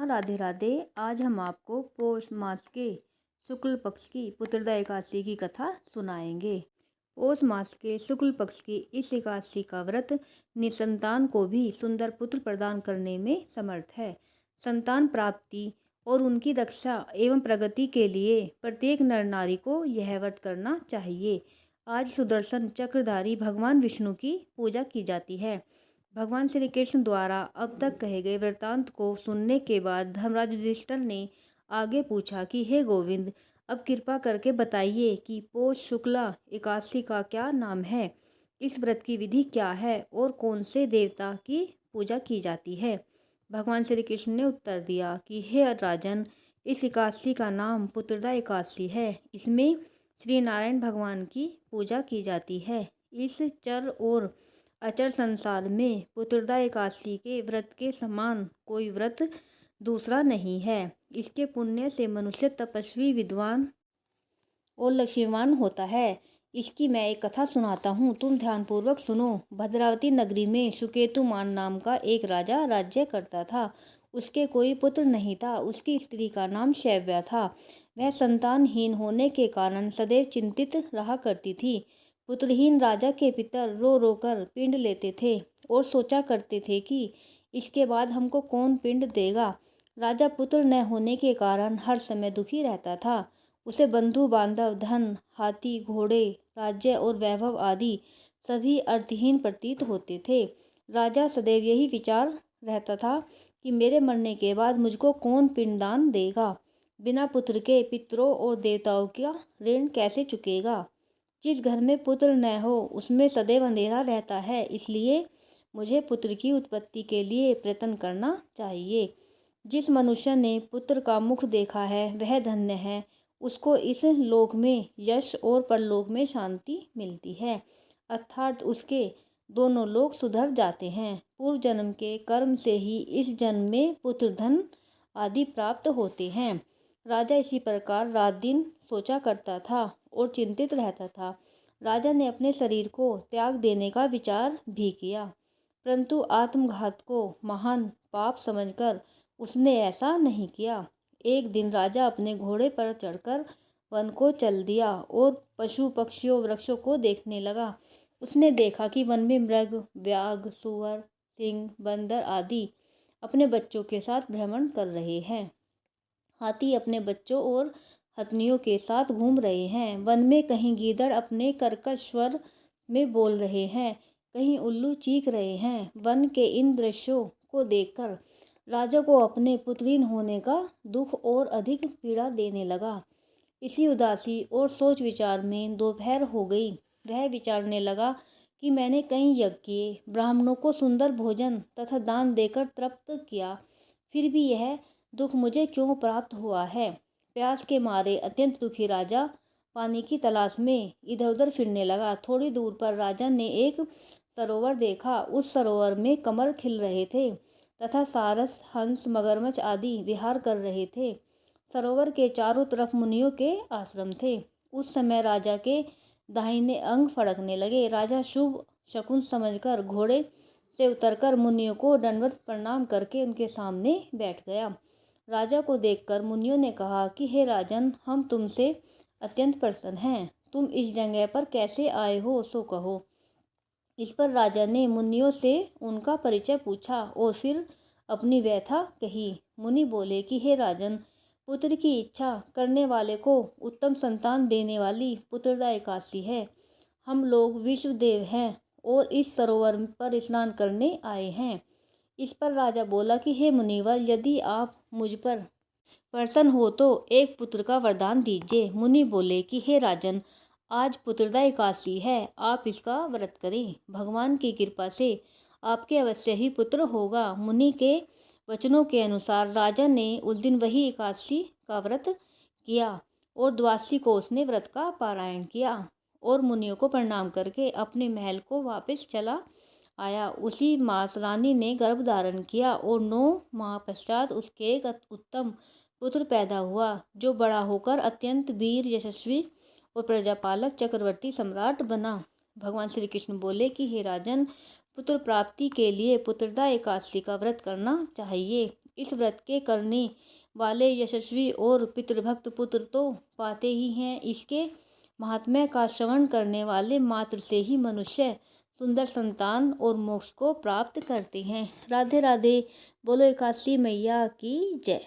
राधे राधे। आज हम आपको पौष मास के शुक्ल पक्ष की पुत्रदा एकादशी की कथा सुनाएंगे। पौष मास के शुक्ल पक्ष की इस एकादशी का व्रत निसंतान को भी सुंदर पुत्र प्रदान करने में समर्थ है। संतान प्राप्ति और उनकी रक्षा एवं प्रगति के लिए प्रत्येक नर नारी को यह व्रत करना चाहिए। आज सुदर्शन चक्रधारी भगवान विष्णु की पूजा की जाती है। भगवान श्री कृष्ण द्वारा अब तक कहे गए वृत्तांत को सुनने के बाद धर्मराज युधिष्ठिर ने आगे पूछा कि हे गोविंद, अब कृपा करके बताइए कि पौष शुक्ला एकादशी का क्या नाम है, इस व्रत की विधि क्या है और कौन से देवता की पूजा की जाती है। भगवान श्री कृष्ण ने उत्तर दिया कि हे राजन, इस एकादशी का नाम पुत्रदा एकादशी है। इसमें श्री नारायण भगवान की पूजा की जाती है। इस चर और अचर संसार में पुत्रदा एकादशी के व्रत के समान कोई व्रत दूसरा नहीं है। इसके पुण्य से मनुष्य तपस्वी, विद्वान और लक्ष्मीवान होता है। इसकी मैं एक कथा सुनाता हूँ, तुम ध्यानपूर्वक सुनो। भद्रावती नगरी में सुकेतुमान नाम का एक राजा राज्य करता था। उसके कोई पुत्र नहीं था। उसकी स्त्री का नाम शैव्या था। वह संतानहीन होने के कारण सदैव चिंतित रहा करती थी। पुत्रहीन राजा के पितर रो रो कर पिंड लेते थे और सोचा करते थे कि इसके बाद हमको कौन पिंड देगा। राजा पुत्र न होने के कारण हर समय दुखी रहता था। उसे बंधु बांधव, धन, हाथी, घोड़े, राज्य और वैभव आदि सभी अर्थहीन प्रतीत होते थे। राजा सदैव यही विचार रहता था कि मेरे मरने के बाद मुझको कौन पिंडदान देगा। बिना पुत्र के पितरों और देवताओं का ऋण कैसे चुकेगा। जिस घर में पुत्र न हो उसमें सदैव अंधेरा रहता है। इसलिए मुझे पुत्र की उत्पत्ति के लिए प्रयत्न करना चाहिए। जिस मनुष्य ने पुत्र का मुख देखा है वह धन्य है। उसको इस लोक में यश और परलोक में शांति मिलती है, अर्थात उसके दोनों लोक सुधर जाते हैं। पूर्व जन्म के कर्म से ही इस जन्म में पुत्र, धन आदि प्राप्त होते हैं। राजा इसी प्रकार रात दिन सोचा करता था और चिंतित रहता था। राजा ने अपने शरीर को त्याग देने का विचार भी किया, परंतु आत्मघात को महान पाप समझकर उसने ऐसा नहीं किया। एक दिन राजा अपने घोड़े पर चढ़कर वन को चल दिया और पशु पक्षियों, वृक्षों को देखने लगा। उसने देखा कि वन में मृग, व्याघ्र, सूअर, सिंह, बंदर आदि अपने बच्चों के साथ भ्रमण कर रहे हैं। हाथी अपने बच्चों और हथनियों के साथ घूम रहे हैं। वन में कहीं गीदड़ अपने कर्कश स्वर में बोल रहे हैं, कहीं उल्लू चीख रहे हैं। वन के इन दृश्यों को देखकर राजा को अपने पुत्रहीन होने का दुख और अधिक पीड़ा देने लगा। इसी उदासी और सोच विचार में दोपहर हो गई। वह विचारने लगा कि मैंने कई यज्ञ किए, ब्राह्मणों को सुंदर भोजन तथा दान देकर तृप्त किया, फिर भी यह दुख मुझे क्यों प्राप्त हुआ है। प्यास के मारे अत्यंत दुखी राजा पानी की तलाश में इधर उधर फिरने लगा। थोड़ी दूर पर राजा ने एक सरोवर देखा। उस सरोवर में कमल खिल रहे थे तथा सारस, हंस, मगरमच्छ आदि विहार कर रहे थे। सरोवर के चारों तरफ मुनियों के आश्रम थे। उस समय राजा के दाहिने अंग फड़कने लगे। राजा शुभ शकुन समझकर घोड़े से उतरकर मुनियों को दंडवत प्रणाम करके उनके सामने बैठ गया। राजा को देखकर मुनियों ने कहा कि हे राजन, हम तुमसे अत्यंत प्रसन्न हैं। तुम इस जगह पर कैसे आए हो सो कहो। इस पर राजा ने मुनियों से उनका परिचय पूछा और फिर अपनी व्यथा कही। मुनि बोले कि हे राजन, पुत्र की इच्छा करने वाले को उत्तम संतान देने वाली पुत्रदा एकादशी है। हम लोग विश्वदेव हैं और इस सरोवर पर स्नान करने आए हैं। इस पर राजा बोला कि हे मुनिवर, यदि आप मुझ पर प्रसन्न हो तो एक पुत्र का वरदान दीजिए। मुनि बोले कि हे राजन, आज पुत्रदा एकादशी है, आप इसका व्रत करें। भगवान की कृपा से आपके अवश्य ही पुत्र होगा। मुनि के वचनों के अनुसार राजा ने उस दिन वही एकादशी का व्रत किया और द्वादशी को उसने व्रत का पारायण किया और मुनियों को प्रणाम करके अपने महल को वापस चला आया। उसी मास रानी ने गर्भ धारण किया और 9 माह पश्चात उसके एक उत्तम पुत्र पैदा हुआ, जो बड़ा होकर अत्यंत वीर, यशस्वी और प्रजापालक चक्रवर्ती सम्राट बना। भगवान श्री कृष्ण बोले कि हे राजन, पुत्र प्राप्ति के लिए पुत्रदा एकादशी का व्रत करना चाहिए। इस व्रत के करने वाले यशस्वी और पितृभक्त पुत्र तो पाते ही हैं, इसके महात्म्य का श्रवण करने वाले मात्र से ही मनुष्य सुंदर संतान और मोक्ष को प्राप्त करते हैं। राधे राधे। बोलो एकादशी मैया की जय।